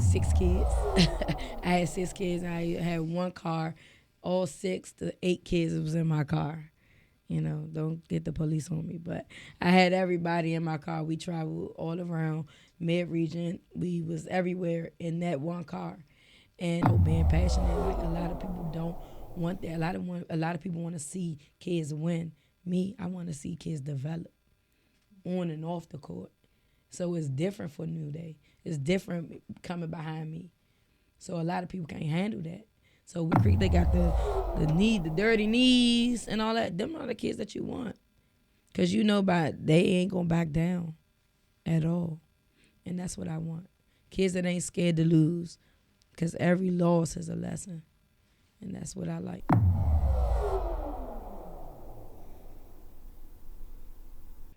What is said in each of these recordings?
6 kids. I had 6 kids. I had one car. All 6 to 8 kids was in my car. Don't get the police on me. But I had everybody in my car. We traveled all around mid-region. We was everywhere in that one car. And being passionate, like a lot of people don't want that. A lot of people want to see kids win. Me, I want to see kids develop on and off the court. So it's different for New Day. It's different coming behind me. So a lot of people can't handle that. So they got the dirty knees and all that. Them are the kids that you want. Because they ain't going to back down at all. And that's what I want. Kids that ain't scared to lose. Because every loss is a lesson. And that's what I like.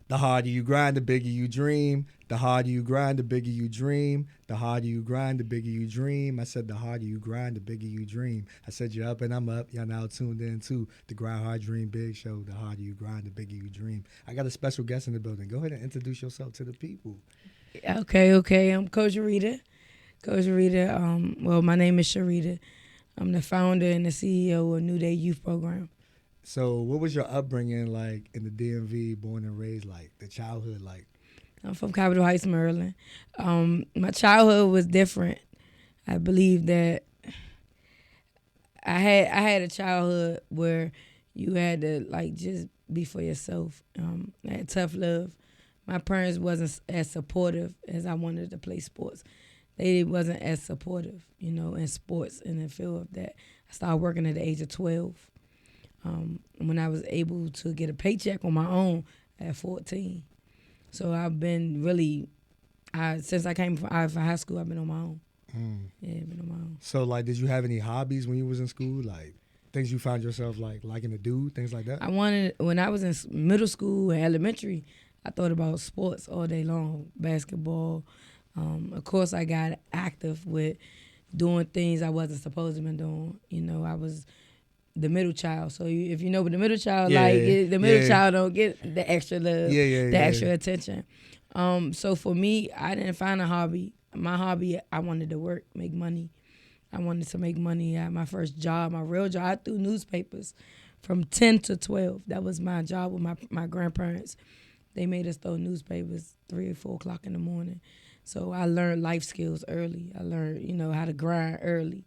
The harder you grind, the bigger you dream. The harder you grind, the bigger you dream. The harder you grind, the bigger you dream. I said the harder you grind, the bigger you dream. I said you're up and I'm up. Y'all now tuned in to the Grind Hard Dream Big Show. The harder you grind, the bigger you dream. I got a special guest in the building. Go ahead and introduce yourself to the people. Okay. I'm Coach Rita. My name is Sharita. I'm the founder and the CEO of New Day Youth Program. So what was your upbringing like in the DMV, born and raised, like the childhood like? I'm from Capitol Heights, Maryland. My childhood was different. I believe that I had a childhood where you had to just be for yourself. I had tough love. My parents wasn't as supportive as I wanted to play sports. They wasn't as supportive, in sports in the field of that. I started working at the age of 12. When I was able to get a paycheck on my own at 14. So I've been really, since I came out of high school, I've been on my own. Yeah, been on my own. So did you have any hobbies when you was in school? Like things you found yourself liking to do, things like that? When I was in middle school and elementary, I thought about sports all day long, basketball. Of course, I got active with doing things I wasn't supposed to be doing. I was the middle child. So if you know what the middle child the middle child don't get the extra love, the extra attention. So for me, I didn't find a hobby. My hobby, I wanted to work, make money. I wanted to make money at my first job, my real job. I threw newspapers from 10 to 12. That was my job with my grandparents. They made us throw newspapers 3 or 4 o'clock in the morning. So I learned life skills early. I learned, how to grind early.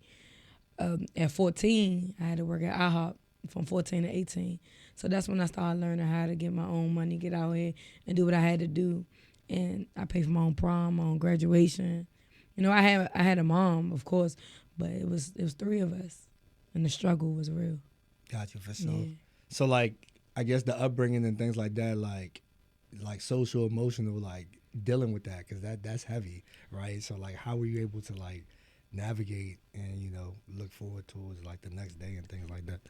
At 14, I had to work at IHOP from 14 to 18. So that's when I started learning how to get my own money, get out here and do what I had to do. And I paid for my own prom, my own graduation. I had a mom, of course, but it was 3 of us, and the struggle was real. Gotcha, for sure. Yeah. So I guess the upbringing and things like that, like social, emotional, dealing with that, because that's heavy, right? So how were you able to navigate and look forward towards the next day and things like that?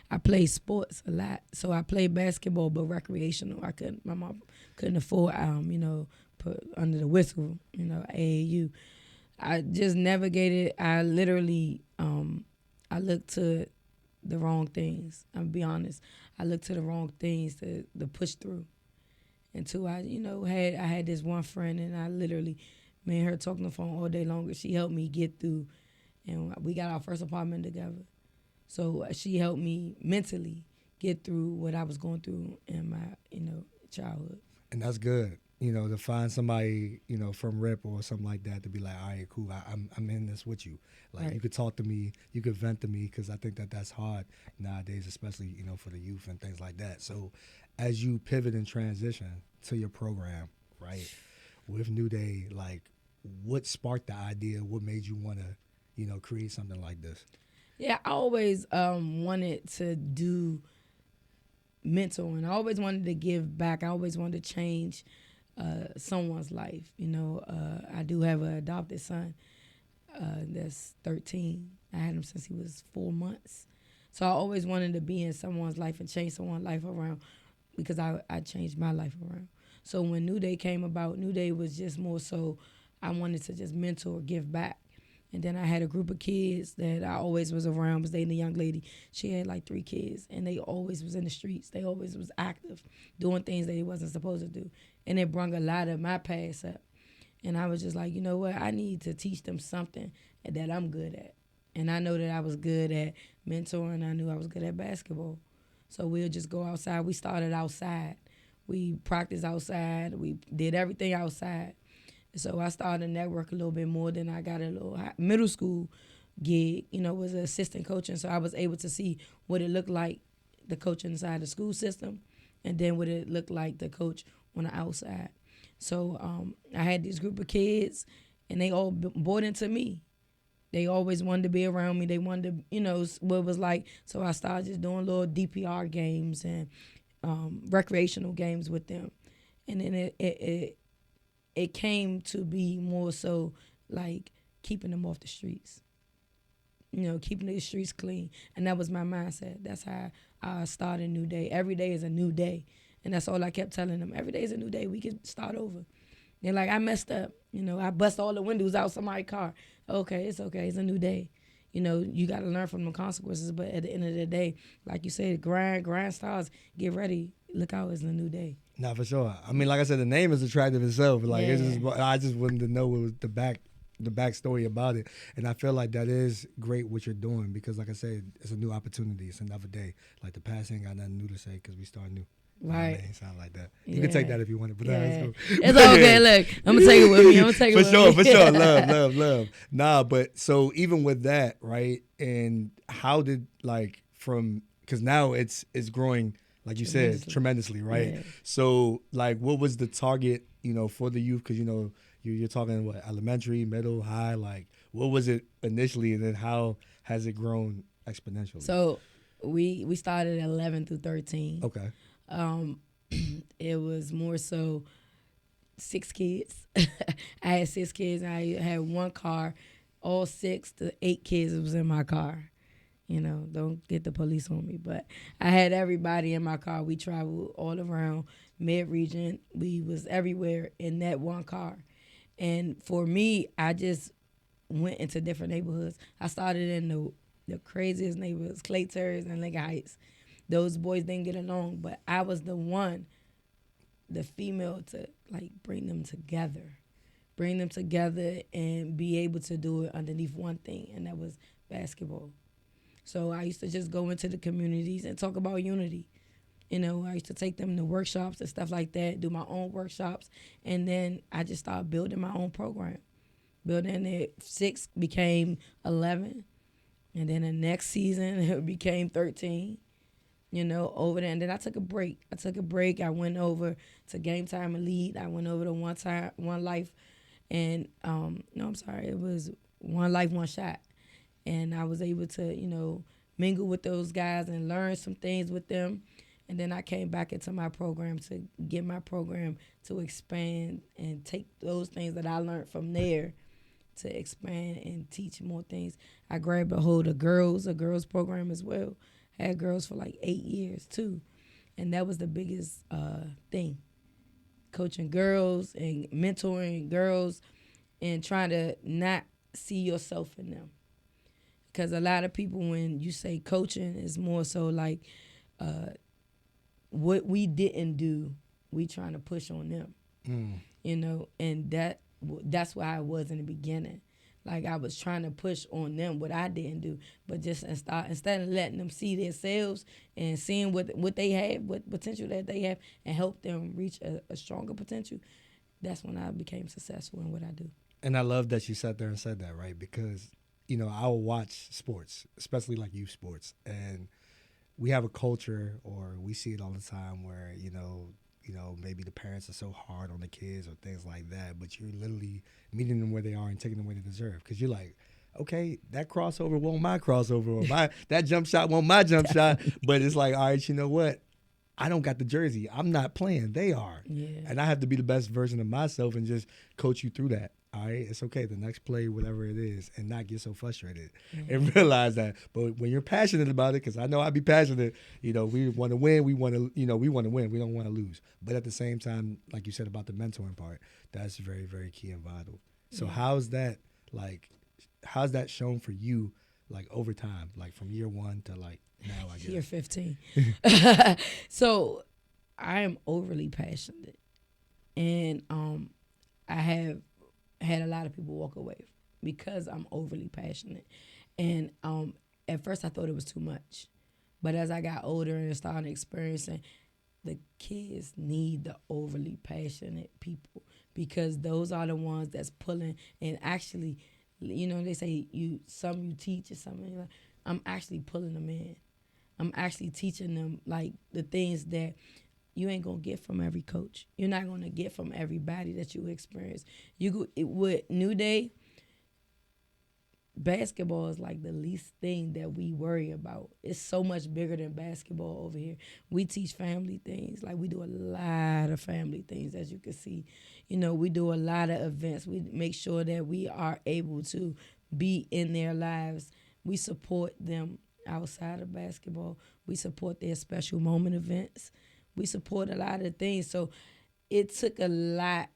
I played sports a lot, so I played basketball, but recreational. My mom couldn't afford, put under the whistle, AAU. I just navigated. I literally, I looked to the wrong things. I'll be honest. I looked to the wrong things to push through. Until I had this one friend, and I literally, me and her talking on the phone all day long. She helped me get through, and we got our first apartment together. So she helped me mentally get through what I was going through in my, childhood. And that's good, to find somebody, from RIP or something like that to be like, all right, cool, I'm in this with you. Right. You could talk to me, you could vent to me, because I think that's hard nowadays, especially, for the youth and things like that. So as you pivot and transition to your program, right, with New Day, what sparked the idea? What made you want to, create something like this? Yeah, I always wanted to do mentoring. I always wanted to give back. I always wanted to change someone's life. I do have an adopted son that's 13. I had him since he was 4 months. So I always wanted to be in someone's life and change someone's life around, because I changed my life around. So when New Day came about, New Day was just more so I wanted to just mentor, give back. And then I had a group of kids that I always was around, was dating a young lady. She had 3 kids, and they always was in the streets. They always was active, doing things they wasn't supposed to do. And it brought a lot of my past up. And I was just like, you know what? I need to teach them something that I'm good at. And I know that I was good at mentoring. I knew I was good at basketball. So we'll just go outside. We started outside. We practiced outside. We did everything outside. So I started to network a little bit more. Then I got a little middle school gig, was an assistant coaching. So I was able to see what it looked like the coach inside the school system and then what it looked like the coach on the outside. So I had this group of kids, and they all bought into me. They always wanted to be around me. They wanted to, what it was like. So I started just doing little DPR games and recreational games with them. And then it came to be more so like keeping them off the streets. Keeping the streets clean. And that was my mindset. That's how I started a new day. Every day is a new day. And that's all I kept telling them. Every day is a new day. We can start over. They're like, I messed up. I bust all the windows out somebody's car. Okay, it's okay. It's a new day. You got to learn from the consequences. But at the end of the day, like you said, grind stars, get ready. Look out, it's a new day. Nah, for sure. I mean, like I said, the name is attractive itself. Like, I just wanted to know what was the backstory about it. And I feel like that is great what you're doing because, like I said, it's a new opportunity. It's another day. Like, the past ain't got nothing new to say because we start new. Right. It sound like that. You can take that if you want it, but that's cool. It's okay. Look, I'm going to take it with me. For sure. Love. Nah, but so even with that, right, and how did, because now it's growing, like you said, tremendously, right? Yeah. So, what was the target, for the youth? Because, you're talking, elementary, middle, high, what was it initially, and then how has it grown exponentially? So, we started at 11 through 13. Okay. It was more so 6 kids. I had 6 kids. I had one car. All 6 to 8 kids was in my car. Don't get the police on me. But I had everybody in my car. We traveled all around mid-region. We was everywhere in that one car. And for me, I just went into different neighborhoods. I started in the craziest neighborhoods, Clay Terrace and Lincoln Heights. Those boys didn't get along, but I was the female to bring them together and be able to do it underneath one thing, and that was basketball. So I used to just go into the communities and talk about unity. I used to take them to workshops and stuff like that, do my own workshops, and then I just started building my own program. Building it, 6 became 11, and then the next season it became 13. Over there. And then I took a break. I went over to Game Time Elite. I went over to One Life. And, it was One Life, One Shot. And I was able to, mingle with those guys and learn some things with them. And then I came back into my program to get my program to expand and take those things that I learned from there to expand and teach more things. I grabbed a hold of a girls program as well. Had girls for 8 years too, and that was the biggest thing. Coaching girls and mentoring girls and trying to not see yourself in them. Because a lot of people, when you say coaching, is more so what we didn't do, we trying to push on them. And that's why I was in the beginning. I was trying to push on them what I didn't do, but just instead of letting them see themselves and seeing what they have, what potential that they have, and help them reach a stronger potential, that's when I became successful in what I do. And I love that you sat there and said that, right? Because, I will watch sports, especially youth sports, and we have a culture, or we see it all the time where, maybe the parents are so hard on the kids or things like that, but you're literally meeting them where they are and taking them where they deserve. Because you're like, okay, that crossover won't my crossover, or that jump shot won't my jump shot. But it's all right, you know what? I don't got the jersey. I'm not playing. They are. Yeah. And I have to be the best version of myself and just coach you through that. All right, it's okay. The next play, whatever it is, and not get so frustrated and realize that. But when you're passionate about it, because I know I'd be passionate. We want to win. We want to, we want to win. We don't want to lose. But at the same time, like you said about the mentoring part, that's very, very key and vital. So how's that shown for you, over time, from year 1 to now? I guess year 15. So I am overly passionate, and I have had a lot of people walk away because I'm overly passionate. And at first I thought it was too much. But as I got older and started experiencing, the kids need the overly passionate people because those are the ones that's pulling and actually, they say you teach or something. Like, I'm actually pulling them in. I'm actually teaching them like the things that you ain't gonna get from every coach. You're not gonna get from everybody that you experience. With New Day, basketball is like the least thing that we worry about. It's so much bigger than basketball over here. We teach family things. Like we do a lot of family things, as you can see. We do a lot of events. We make sure that we are able to be in their lives. We support them outside of basketball. We support their special moment events. We support a lot of things. So it took a lot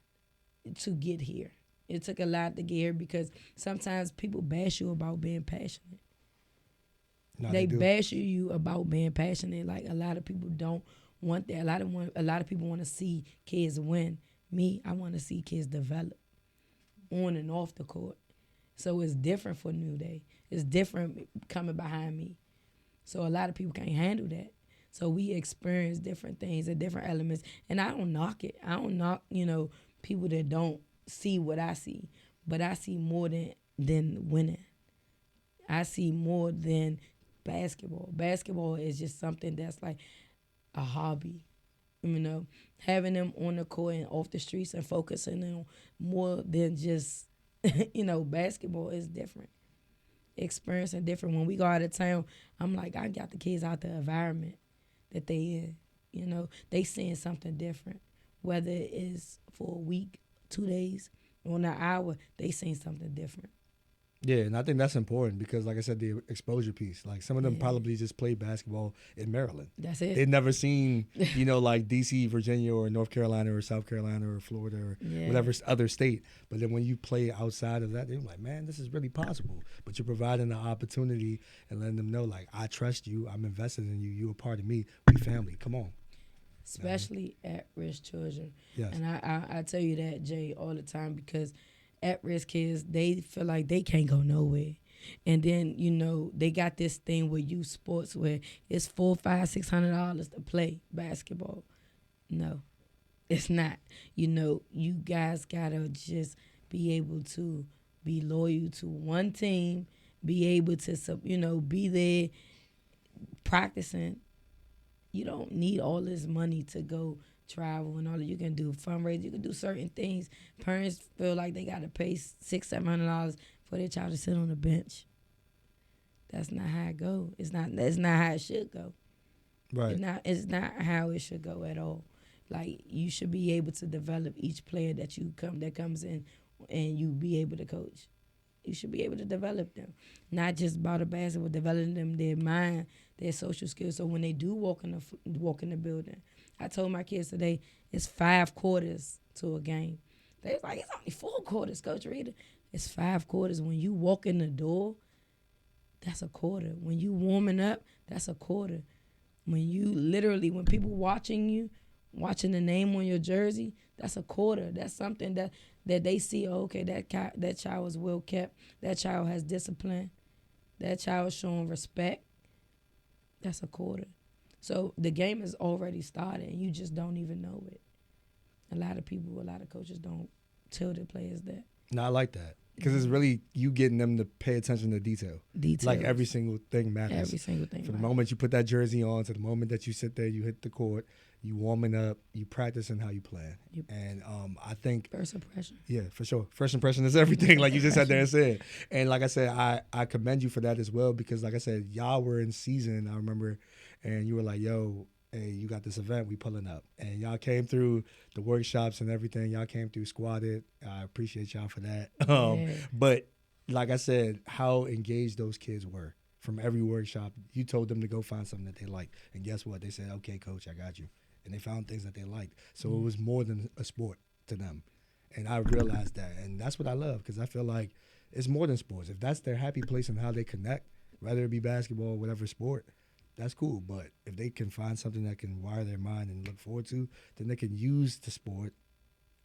to get here. It took a lot to get here because sometimes people bash you about being passionate. No, they do. bash you about being passionate. Like a lot of people don't want that. A lot of people want to see kids win. Me, I want to see kids develop on and off the court. So it's different for New Day. It's different coming behind me. So a lot of people can't handle that. So we experience different things and different elements. And I don't knock it. I don't knock, people that don't see what I see. But I see more than winning. I see more than basketball. Basketball is just something that's like a hobby. Having them on the court and off the streets and focusing on more than just, basketball is different. Experiencing different. When we go out of town, I'm like, I got the kids out the environment that they in. They seeing something different. Whether it is for a week, 2 days, or an hour, they seeing something different. Yeah, and I think that's important because, like I said, the exposure piece. Like some of them probably just played basketball in Maryland. That's it. They've never seen, like D.C., Virginia, or North Carolina, or South Carolina, or Florida, or whatever other state. But then when you play outside of that, they're like, man, this is really possible. But you're providing the opportunity and letting them know, like, I trust you. I'm invested in you. You're a part of me. We family. Come on. Especially at-risk children. Yes. And I tell you that, Jay, all the time because at-risk kids, they feel like they can't go nowhere. And then, they got this thing with youth sports where it's $400, $500, $600 to play basketball. No, it's not. You guys gotta just be able to be loyal to one team, be able to, be there practicing. You don't need all this money to go travel and all that. You can do fundraising. You can do certain things. Parents feel like they got to pay $600-$700 for their child to sit on the bench. That's not how it go. That's not how it should go. Right. It's not how it should go at all. Like you should be able to develop each player that comes in, and you be able to coach. You should be able to develop them, not just about the basketball, developing them their mind, their social skills. So when they do walk in the building, I told my kids today it's 5 quarters to a game. They was like, it's only 4 quarters, Coach Rita. It's 5 quarters. When you walk in the door, that's a quarter. When you warming up, that's a quarter. When people watching you, watching the name on your jersey, that's a quarter. That's something that they see, okay, that child is well kept. That child has discipline. That child is showing respect. That's a quarter. So the game has already started, and you just don't even know it. A lot of coaches don't tell their players that. No, I like that. Because it's really you getting them to pay attention to detail. Details. Like every single thing matters. Every single thing. From the moment you put that jersey on to the moment that you sit there, you hit the court, you warming up, you practicing how you play. Yep. And I think first impression. Yeah, for sure. First impression is everything, like you just sat there and said. And like I said, I commend you for that as well because, like I said, y'all were in season, I remember, and you were like, yo, hey, you got this event, we pulling up. And y'all came through the workshops and everything. Y'all came through squatted. I appreciate y'all for that. But like I said, how engaged those kids were from every workshop. You told them to go find something that they liked. And guess what? They said, okay, coach, I got you. And they found things that they liked. So it was more than a sport to them. And I realized that. And that's what I love because I feel like it's more than sports. If that's their happy place and how they connect, whether it be basketball or whatever sport, that's cool. But if they can find something that can wire their mind and look forward to, then they can use the sport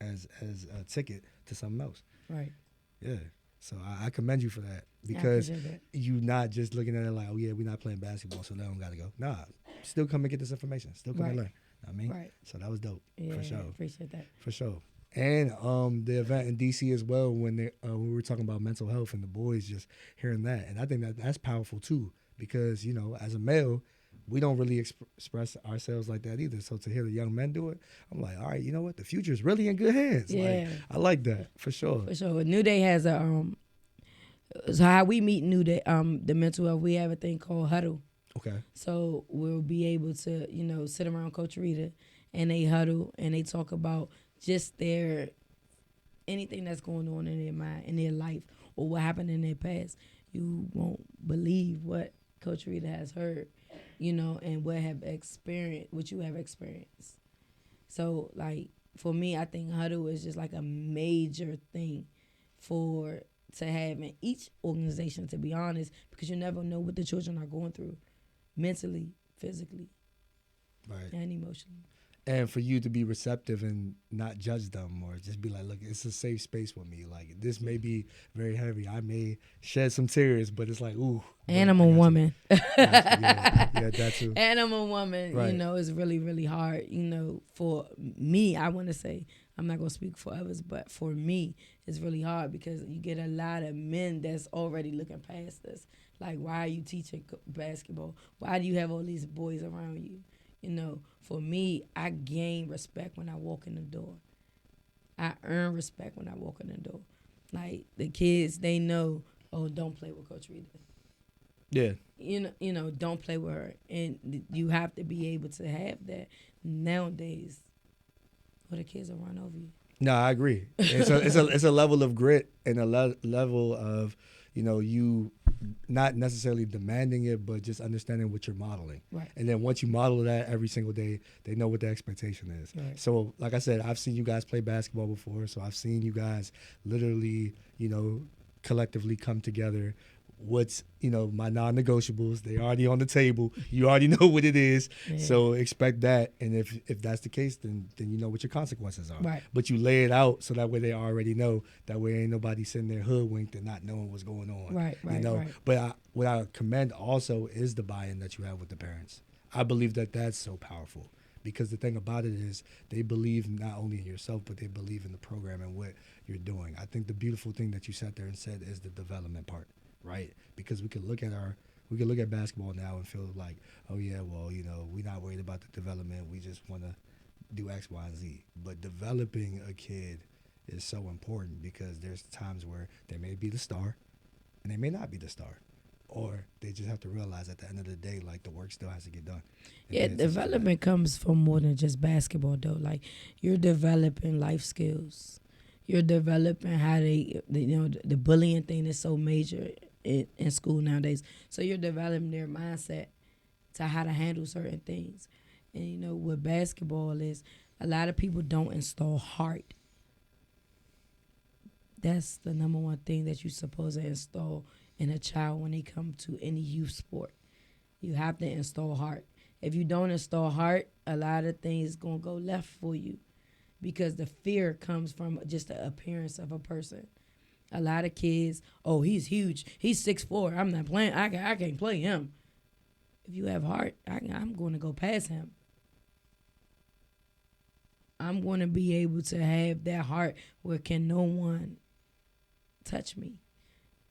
as a ticket to something else. Right. Yeah. So I commend you for that I because appreciate that. you not just looking at it like, oh yeah, we're not playing basketball, so they don't gotta go. Nah, still come and get this information. Still come and Right. learn. Know what I mean, Right. so that was dope Yeah. for sure, Appreciate that. for sure. And the event in DC as well when we were talking about mental health and the boys just hearing that, and I think that's powerful too because you know as a male. We don't really express ourselves like that either. So to hear the young men do it, I'm like, all right, you know what? The future is really in good hands. Yeah. Like, I like that for sure. For sure. New Day has a so how we meet New Day, the mental health, we have a thing called huddle. Okay. So we'll be able to, sit around Coach Rita and they huddle and they talk about just their anything that's going on in their mind, in their life, or what happened in their past. You won't believe what Coach Rita has heard, and what you have experienced. So like for me, I think huddle is just like a major thing to have in each organization, to be honest, because you never know what the children are going through mentally, physically, Right. and emotionally. And for you to be receptive and not judge them or just be like, look, it's a safe space with me. Like, this may be very heavy. I may shed some tears, but it's like, ooh. Animal woman. Yeah, that too. Animal woman, Right. is really, really hard. For me, I want to say, I'm not going to speak for others, but for me, it's really hard because you get a lot of men that's already looking past us. Like, why are you teaching basketball? Why do you have all these boys around you? For me, I gain respect when I walk in the door. I earn respect when I walk in the door. Like, the kids, they know, oh, don't play with Coach Rita. Yeah. Don't play with her. And you have to be able to have that. Nowadays, or the kids will run over you. No, I agree. It's a level of grit and a level of, you not necessarily demanding it, but just understanding what you're modeling. Right. And then once you model that every single day, they know what the expectation is. Right. So, like I said, I've seen you guys play basketball before. So I've seen you guys literally, collectively come together. What's my non-negotiables? They already on the table. You already know what it is. Yeah. So expect that. And if that's the case, then you know what your consequences are. Right. But you lay it out so that way they already know. That way ain't nobody sitting there hoodwinked and not knowing what's going on. Right. Right. But what I commend also is the buy-in that you have with the parents. I believe that that's so powerful. Because the thing about it is they believe not only in yourself, but they believe in the program and what you're doing. I think the beautiful thing that you sat there and said is the development part. Right, because we could look at basketball now and feel like, oh yeah, well, we're not worried about the development. We just want to do X, Y, and Z. But developing a kid is so important because there's times where they may be the star, and they may not be the star, or they just have to realize at the end of the day, like the work still has to get done. Yeah, development comes from more than just basketball, though. Like you're developing life skills. You're developing how the bullying thing is so major in school nowadays. So you're developing their mindset to how to handle certain things. And with basketball is a lot of people don't install heart. That's the number one thing that you're supposed to install in a child when they come to any youth sport. You have to install heart. If you don't install heart, a lot of things going to go left for you because the fear comes from just the appearance of a person. A lot of kids, oh, he's huge. He's 6'4". I'm not playing. I can't play him. If you have heart, I'm going to go past him. I'm going to be able to have that heart where can no one touch me.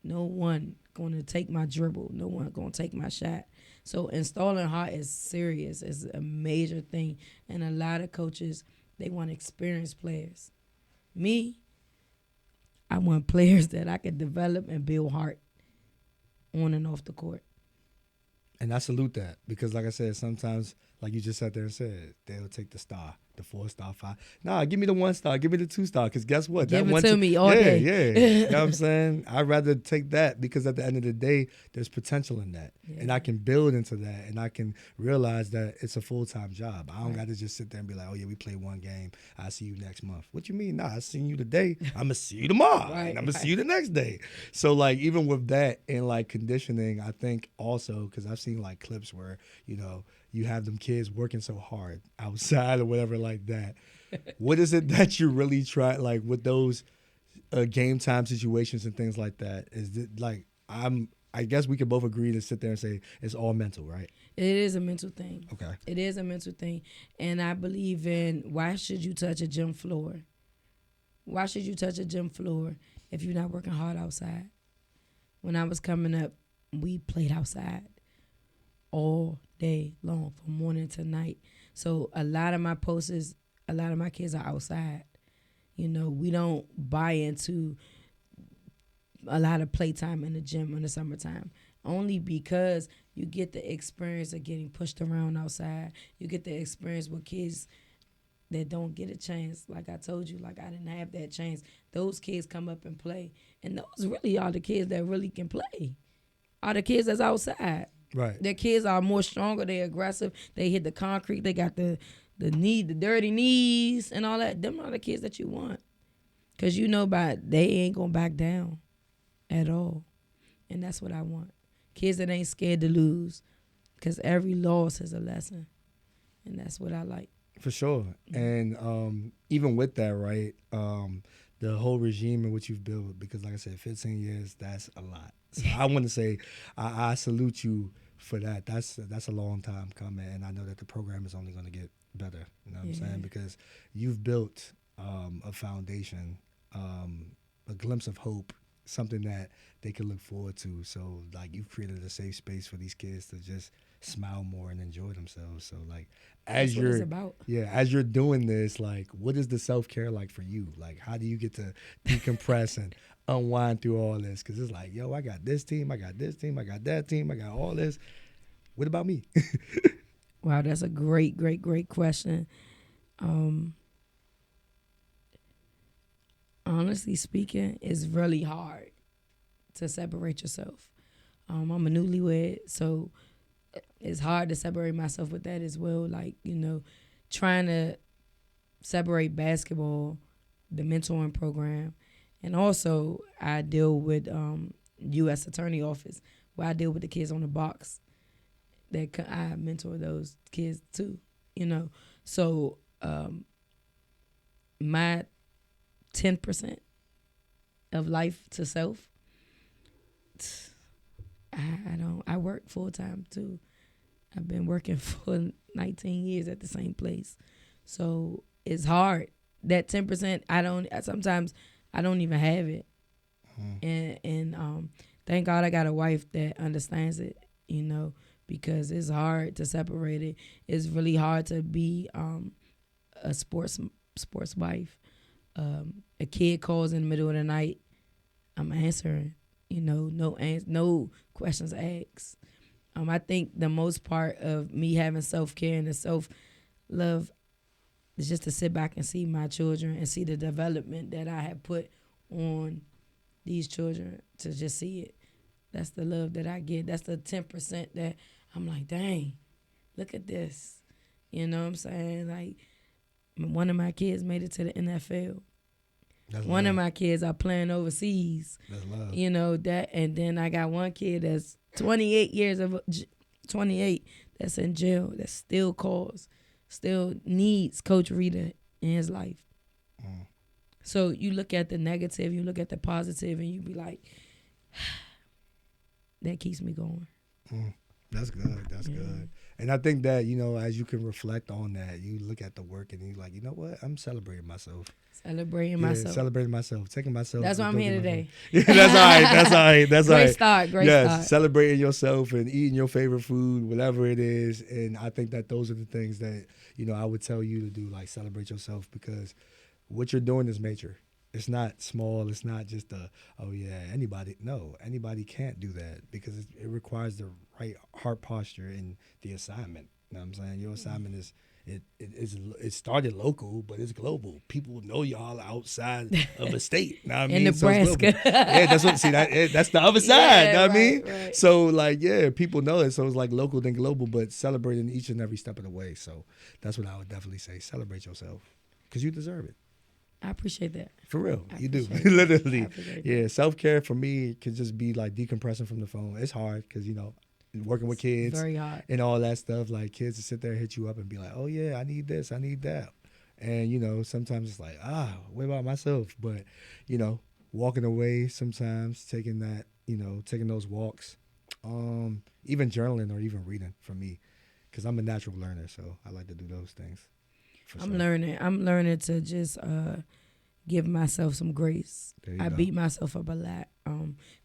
No one going to take my dribble. No one going to take my shot. So installing heart is serious. It's a major thing. And a lot of coaches, they want experienced players. Me, I want players that I can develop and build heart on and off the court. And I salute that because, like I said, sometimes, like you just sat there and said, they'll take the star, the 4-star, 5. Nah, give me the 1-star, give me the 2-star, because guess what? Give that it one to me all day. Yeah. You know what I'm saying? I'd rather take that because at the end of the day, there's potential in that. Yeah. And I can build into that, and I can realize that it's a full-time job. I don't got to just sit there and be like, oh, yeah, we play one game. I'll see you next month. What you mean? Nah, I seen you today. I'm going to see you tomorrow. Right, and I'm going to see you the next day. So, like, even with that and, like, conditioning, I think also, because I've seen, like, clips where, you have them kids working so hard outside or whatever like that. What is it that you really try, like with those game time situations and things like that, is it like I guess we could both agree to sit there and say it's all mental, right? It is a mental thing. Okay. It is a mental thing. And I believe in, why should you touch a gym floor? Why should you touch a gym floor if you're not working hard outside? When I was coming up, we played outside all day long, from morning to night. So a lot of my posters, a lot of my kids are outside. You know, we don't buy into a lot of playtime in the gym in the summertime, only because you get the experience of getting pushed around outside. You get the experience with kids that don't get a chance. Like I told you, like I didn't have that chance. Those kids come up and play. And those really are the kids that really can play, are the kids that's outside. Right. Their kids are more stronger, they're aggressive, they hit the concrete, they got the dirty knees and all that. Them are the kids that you want. Because you know they ain't going to back down at all. And that's what I want. Kids that ain't scared to lose, because every loss is a lesson. And that's what I like. For sure. And even with that, right, the whole regime in which you've built, because like I said, 15 years, that's a lot. So I want to say I salute you for that. That's a long time coming, and I know that the program is only going to get better. You know what I'm saying? Because you've built a foundation, a glimpse of hope, something that they can look forward to. So like you've created a safe space for these kids to just smile more and enjoy themselves. So like as That's what it's about. as you're doing this, like what is the self-care like for you? Like how do you get to decompress and unwind through all this? Because it's like, yo, I got this team, I got this team, I got that team, I got all this. What about me? Wow, that's a great, great, great question. Honestly speaking, it's really hard to separate yourself. I'm a newlywed, so it's hard to separate myself with that as well. Like, you know, trying to separate basketball, the mentoring program, and also I deal with U.S. Attorney Office, where I deal with the kids on the box. I mentor those kids too, you know. So my 10% of life to self, I work full time too. I've been working for 19 years at the same place. So it's hard. That 10%, sometimes I don't even have it. And thank God I got a wife that understands it, you know, because it's hard to separate it. It's really hard to be a sports wife. A kid calls in the middle of the night, I'm answering. You know, no questions asked. I think the most part of me having self-care and the self-love is just to sit back and see my children and see the development that I have put on these children, to just see it. That's the love that I get. That's the 10% that I'm like, dang, look at this. You know what I'm saying? Like, one of my kids made it to the NFL. That's one love. of my kids are playing overseas. That's love. You know that, and then I got one kid that's 28 that's in jail, that still calls, still needs Coach Rita in his life. So you look at the negative, you look at the positive, and you be like, that keeps me going. That's good. That's good. And I think that, you know, as you can reflect on that, you look at the work and you're like, you know what? I'm celebrating myself. Celebrating myself. Taking myself. That's why I'm here today. Yeah, that's all right. Great start. Yes, celebrating yourself and eating your favorite food, whatever it is. And I think that those are the things that, you know, I would tell you to do, like celebrate yourself, because what you're doing is major. It's not small. It's not just anybody. No, anybody can't do that, because it requires the right heart posture and the assignment. You know what I'm saying? Your assignment is, it started local, but it's global. People know y'all outside of a state. You know what I mean? In Nebraska. So that's the other side. You know what I mean? Right. So like, people know it. So it's like local then global, but celebrating each and every step of the way. So that's what I would definitely say. Celebrate yourself, because you deserve it. I appreciate that. For real, you do. That. Literally. Yeah, self-care for me can just be like decompressing from the phone. It's hard because, you know, working with kids. Very hard. And all that stuff. Like, kids to sit there and hit you up and be like, oh, yeah, I need this, I need that. And, you know, sometimes it's like, what about myself? But, you know, walking away sometimes, taking that, you know, taking those walks, even journaling or even reading for me, because I'm a natural learner, so I like to do those things. I'm learning. I'm learning to just give myself some grace. I beat myself up a lot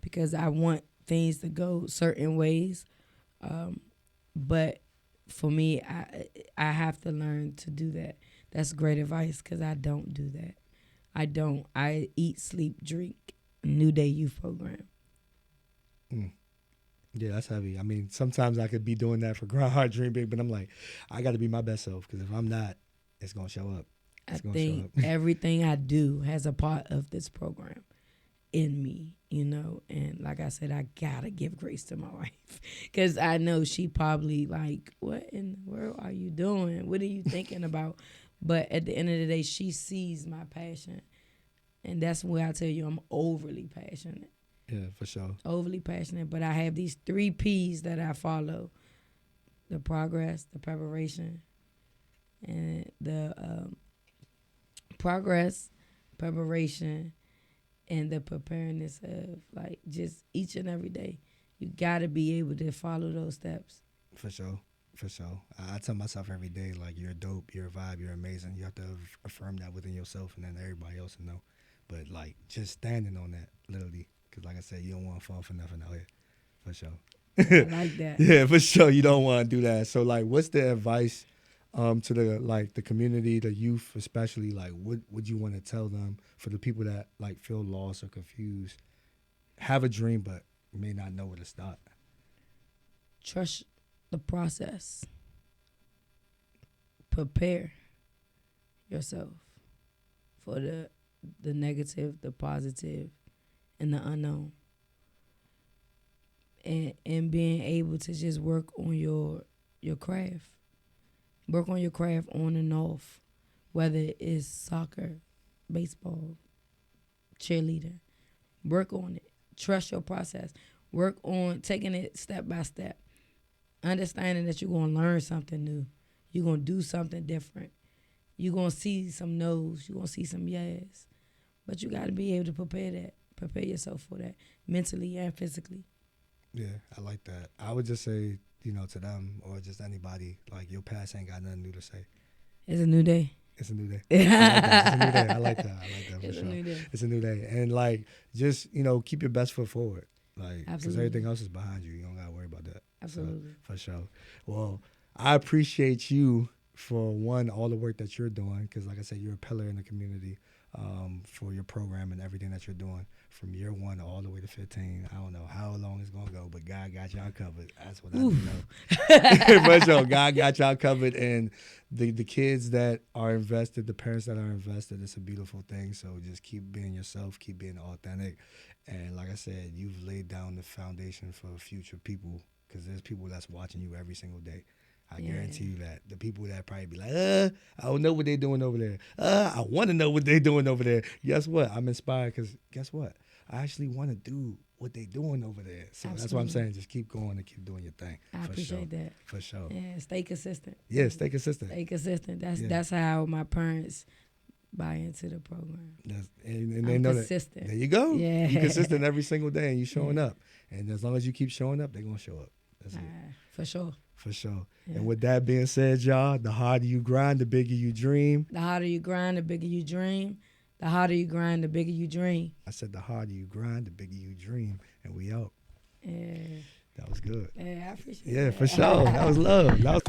because I want things to go certain ways. But for me, I have to learn to do that. That's great advice because I don't do that. I don't. I eat, sleep, drink. New Day Youth Program. Yeah, that's heavy. I mean, sometimes I could be doing that for Grind Hard, Dream Big, but I'm like, I got to be my best self because if I'm not, it's going to show up. I think everything I do has a part of this program in me, you know. And like I said, I got to give grace to my wife because I know she probably like, what in the world are you doing? What are you thinking about? But at the end of the day, she sees my passion. And that's where I tell you I'm overly passionate. Yeah, for sure. Overly passionate. But I have these 3 P's that I follow. The progress, the preparation, and the progress, preparation, and the preparedness of like just each and every day. You got to be able to follow those steps. For sure. For sure. I tell myself every day, like, you're dope, you're a vibe, you're amazing. You have to affirm that within yourself, and then everybody else will know. But, like, just standing on that, literally. Because, like I said, you don't want to fall for nothing out here. For sure. I like that. Yeah, for sure. You don't want to do that. So, like, what's the advice to the community, the youth especially? Like, what would you want to tell them for the people that, like, feel lost or confused, have a dream but may not know where to start? Trust the process. Prepare yourself for the negative, the positive, and the unknown. And being able to just work on your craft. Work on your craft on and off, whether it's soccer, baseball, cheerleader. Work on it. Trust your process. Work on taking it step by step. Understanding that you're going to learn something new. You're going to do something different. You're going to see some no's. You're going to see some yes. But you got to be able to prepare that. Prepare yourself for that, mentally and physically. Yeah, I like that. I would just say, you know, to them or just anybody, like, your past ain't got nothing new to say. It's a new day. It's a new day. It's a new day. I like that. I like that for It's sure. a new day. It's a new day. And, like, just, you know, keep your best foot forward. Like, because everything else is behind you. You don't got to worry about that. Absolutely. So, for sure. Well, I appreciate you for, one, all the work that you're doing, because, like I said, you're a pillar in the community for your program and everything that you're doing from year 1 all the way to 15. I don't know how long it's going to go, but God got y'all covered. That's what I do know. But sure, God got y'all covered. And the kids that are invested, the parents that are invested, it's a beautiful thing. So just keep being yourself, keep being authentic. And like I said, you've laid down the foundation for future people, because there's people that's watching you every single day. I guarantee you that. The people that probably be like, I don't know what they're doing over there. I want to know what they're doing over there. Guess what? I'm inspired because guess what? I actually want to do what they're doing over there. So That's what I'm saying. Just keep going and keep doing your thing. I appreciate that. For sure. Yeah, stay consistent. Yeah, stay consistent. Stay consistent. That's how my parents buy into the program. And they know consistent. That. There you go. Yeah. You're consistent every single day and you're showing up. And as long as you keep showing up, they're going to show up. That's it. For sure. For sure. Yeah. And with that being said, y'all, the harder you grind, the bigger you dream. The harder you grind, the bigger you dream. The harder you grind, the bigger you dream. I said the harder you grind, the bigger you dream. And we out. Yeah. That was good. Yeah, I appreciate it. Yeah, for sure. That was love.